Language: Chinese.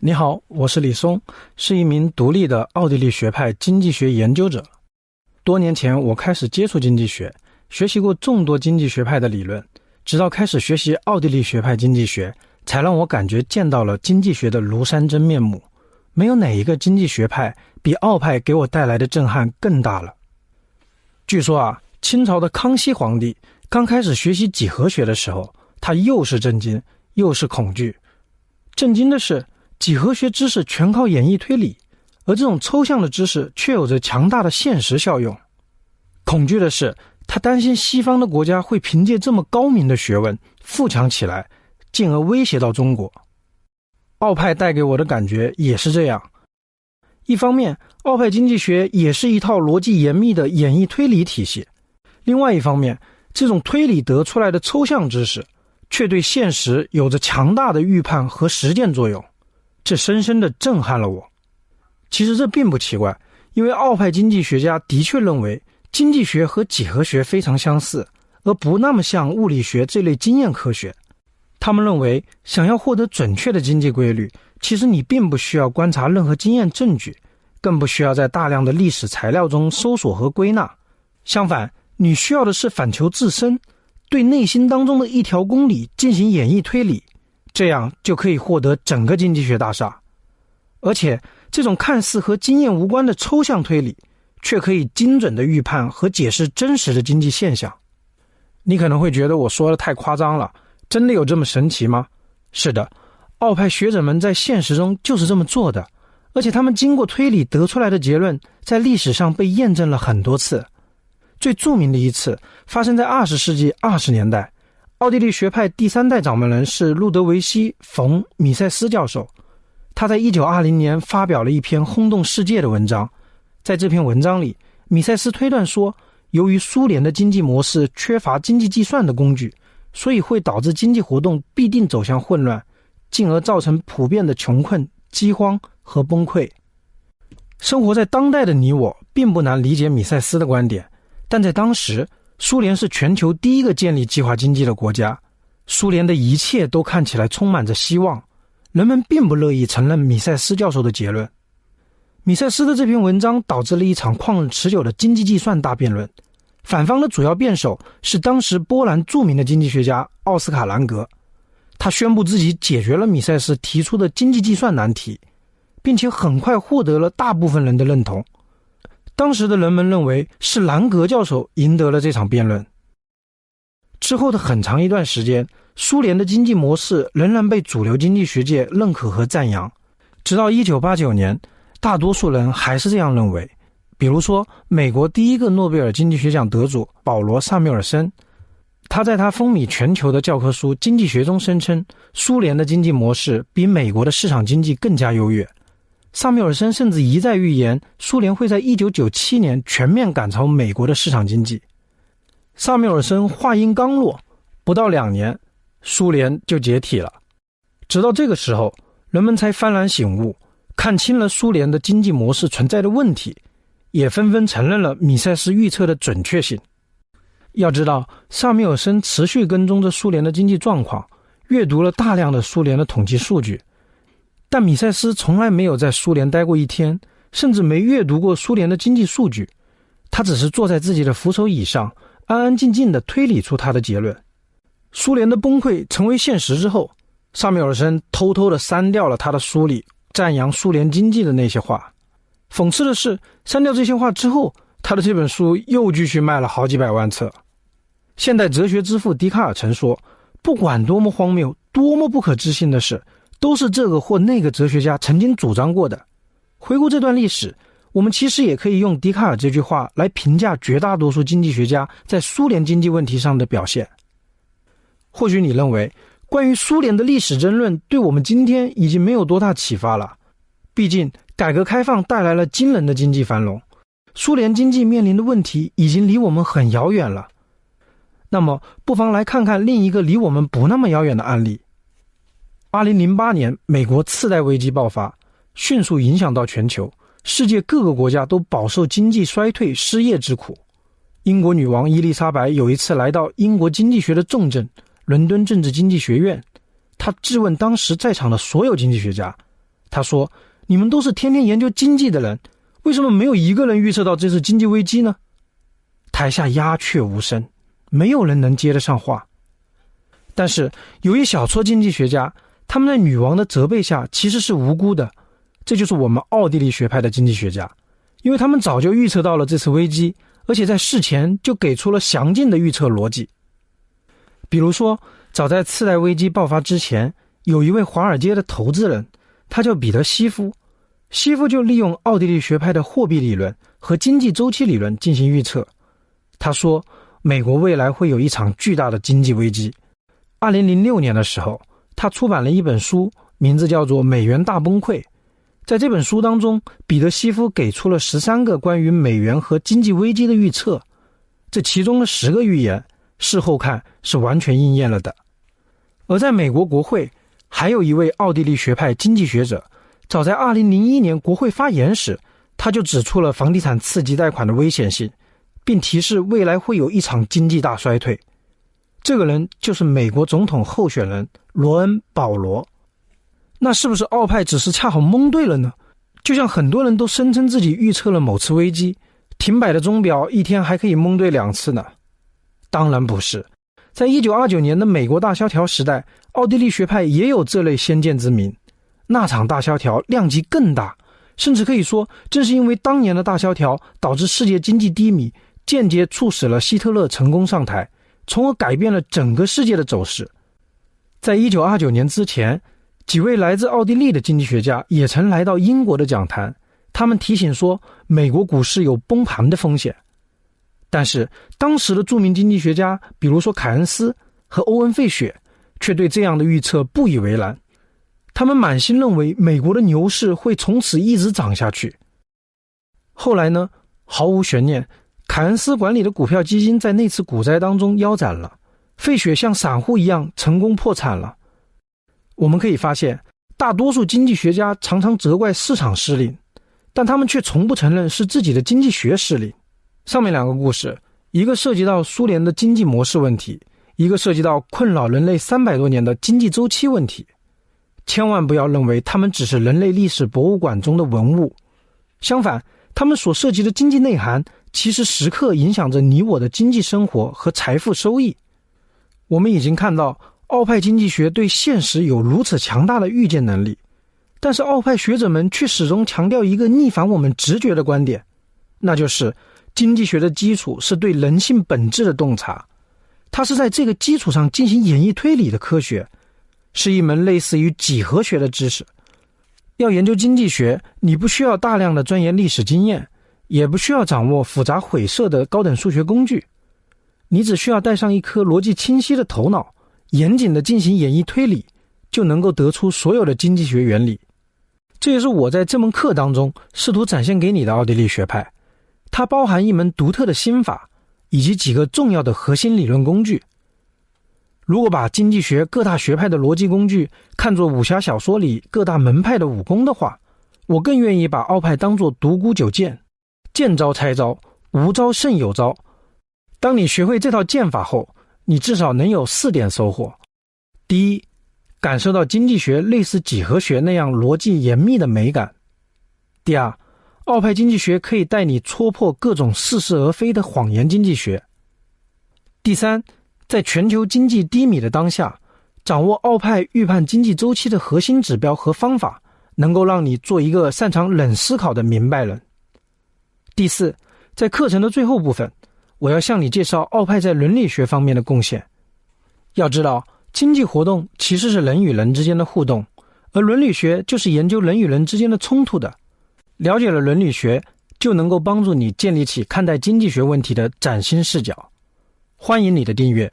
你好，我是李松，是一名独立的奥地利学派经济学研究者。多年前我开始接触经济学，学习过众多经济学派的理论，直到开始学习奥地利学派经济学，才让我感觉见到了经济学的庐山真面目。没有哪一个经济学派比奥派给我带来的震撼更大了。据说清朝的康熙皇帝刚开始学习几何学的时候，他又是震惊又是恐惧。震惊的是，几何学知识全靠演绎推理，而这种抽象的知识却有着强大的现实效用。恐惧的是，他担心西方的国家会凭借这么高明的学问富强起来，进而威胁到中国。奥派带给我的感觉也是这样。一方面，奥派经济学也是一套逻辑严密的演绎推理体系；另外一方面，这种推理得出来的抽象知识却对现实有着强大的预判和实践作用，这深深地震撼了我。其实这并不奇怪，因为奥派经济学家的确认为经济学和几何学非常相似，而不那么像物理学这类经验科学。他们认为，想要获得准确的经济规律，其实你并不需要观察任何经验证据，更不需要在大量的历史材料中搜索和归纳。相反，你需要的是反求自身，对内心当中的一条公理进行演绎推理，这样就可以获得整个经济学大厦。而且，这种看似和经验无关的抽象推理，却可以精准地预判和解释真实的经济现象。你可能会觉得我说的太夸张了，真的有这么神奇吗？是的，奥派学者们在现实中就是这么做的，而且他们经过推理得出来的结论，在历史上被验证了很多次。最著名的一次发生在20世纪20年代，奥地利学派第三代掌门人是路德维希·冯·米塞斯教授。他在1920年发表了一篇轰动世界的文章，在这篇文章里，米塞斯推断说，由于苏联的经济模式缺乏经济计算的工具，所以会导致经济活动必定走向混乱，进而造成普遍的穷困、饥荒和崩溃。生活在当代的你我并不难理解米塞斯的观点，但在当时，苏联是全球第一个建立计划经济的国家，苏联的一切都看起来充满着希望，人们并不乐意承认米塞斯教授的结论。米塞斯的这篇文章导致了一场旷日持久的经济计算大辩论，反方的主要辩手是当时波兰著名的经济学家奥斯卡·兰格。他宣布自己解决了米塞斯提出的经济计算难题，并且很快获得了大部分人的认同。当时的人们认为是兰格教授赢得了这场辩论。之后的很长一段时间，苏联的经济模式仍然被主流经济学界认可和赞扬，直到1989年，大多数人还是这样认为。比如说，美国第一个诺贝尔经济学奖得主保罗·萨缪尔森，他在他风靡全球的教科书《经济学》中声称，苏联的经济模式比美国的市场经济更加优越。萨缪尔森甚至一再预言，苏联会在1997年全面赶超美国的市场经济。萨缪尔森话音刚落，不到2年，苏联就解体了。直到这个时候，人们才幡然醒悟，看清了苏联的经济模式存在的问题，也纷纷承认了米塞斯预测的准确性。要知道，萨缪尔森持续跟踪着苏联的经济状况，阅读了大量的苏联的统计数据，但米塞斯从来没有在苏联待过一天，甚至没阅读过苏联的经济数据。他只是坐在自己的扶手椅上，安安静静地推理出他的结论。苏联的崩溃成为现实之后，萨缪尔森偷偷地删掉了他的书里赞扬苏联经济的那些话。讽刺的是，删掉这些话之后，他的这本书又继续卖了好几百万册。现代哲学之父笛卡尔曾说，不管多么荒谬，多么不可置信的事，都是这个或那个哲学家曾经主张过的。回顾这段历史，我们其实也可以用笛卡尔这句话来评价绝大多数经济学家在苏联经济问题上的表现。或许你认为，关于苏联的历史争论对我们今天已经没有多大启发了，毕竟改革开放带来了惊人的经济繁荣，苏联经济面临的问题已经离我们很遥远了。那么，不妨来看看另一个离我们不那么遥远的案例。2008年，美国次贷危机爆发，迅速影响到全球，世界各个国家都饱受经济衰退、失业之苦。英国女王伊丽莎白有一次来到英国经济学的重镇伦敦政治经济学院，她质问当时在场的所有经济学家，他说，你们都是天天研究经济的人，为什么没有一个人预测到这次经济危机呢？台下鸦雀无声，没有人能接得上话。但是有一小撮经济学家，他们在女王的责备下其实是无辜的，这就是我们奥地利学派的经济学家，因为他们早就预测到了这次危机，而且在事前就给出了详尽的预测逻辑。比如说，早在次贷危机爆发之前，有一位华尔街的投资人，他叫彼得希夫，希夫就利用奥地利学派的货币理论和经济周期理论进行预测。他说，美国未来会有一场巨大的经济危机。2006年的时候，他出版了一本书，名字叫做《美元大崩溃》。在这本书当中，彼得希夫给出了13个关于美元和经济危机的预测，这其中的10个预言，事后看是完全应验了的。而在美国国会，还有一位奥地利学派经济学者，早在2001年国会发言时，他就指出了房地产刺激贷款的危险性，并提示未来会有一场经济大衰退。这个人就是美国总统候选人罗恩·保罗。那是不是奥派只是恰好蒙对了呢？就像很多人都声称自己预测了某次危机，停摆的钟表一天还可以蒙对2次呢？当然不是。在1929年的美国大萧条时代，奥地利学派也有这类先见之明。那场大萧条量级更大，甚至可以说，正是因为当年的大萧条导致世界经济低迷，间接促使了希特勒成功上台，从而改变了整个世界的走势。在1929年之前，几位来自奥地利的经济学家也曾来到英国的讲坛，他们提醒说美国股市有崩盘的风险。但是当时的著名经济学家，比如说凯恩斯和欧文·费雪，却对这样的预测不以为然。他们满心认为美国的牛市会从此一直涨下去。后来呢，毫无悬念，凯恩斯管理的股票基金在那次股灾当中腰斩了，费雪像散户一样成功破产了。我们可以发现，大多数经济学家常常责怪市场失灵，但他们却从不承认是自己的经济学失灵。上面2个故事，一个涉及到苏联的经济模式问题，一个涉及到困扰人类300多年的经济周期问题。千万不要认为他们只是人类历史博物馆中的文物，相反，他们所涉及的经济内涵其实时刻影响着你我的经济生活和财富收益。我们已经看到奥派经济学对现实有如此强大的预见能力，但是奥派学者们却始终强调一个逆反我们直觉的观点，那就是经济学的基础是对人性本质的洞察，它是在这个基础上进行演绎推理的科学，是一门类似于几何学的知识。要研究经济学，你不需要大量的钻研历史经验，也不需要掌握复杂晦涩的高等数学工具，你只需要带上一颗逻辑清晰的头脑，严谨地进行演绎推理，就能够得出所有的经济学原理。这也是我在这门课当中试图展现给你的奥地利学派，它包含一门独特的心法，以及几个重要的核心理论工具。如果把经济学各大学派的逻辑工具看作武侠小说里各大门派的武功的话，我更愿意把奥派当作独孤九剑，见招拆招，无招胜有招。当你学会这套剑法后，你至少能有4点收获。第一，感受到经济学类似几何学那样逻辑严密的美感。第二，奥派经济学可以带你戳破各种似是而非的谎言经济学。第三，在全球经济低迷的当下，掌握奥派预判经济周期的核心指标和方法，能够让你做一个擅长冷思考的明白人。第四，在课程的最后部分，我要向你介绍奥派在伦理学方面的贡献。要知道，经济活动其实是人与人之间的互动，而伦理学就是研究人与人之间的冲突的。了解了伦理学，就能够帮助你建立起看待经济学问题的崭新视角。欢迎你的订阅。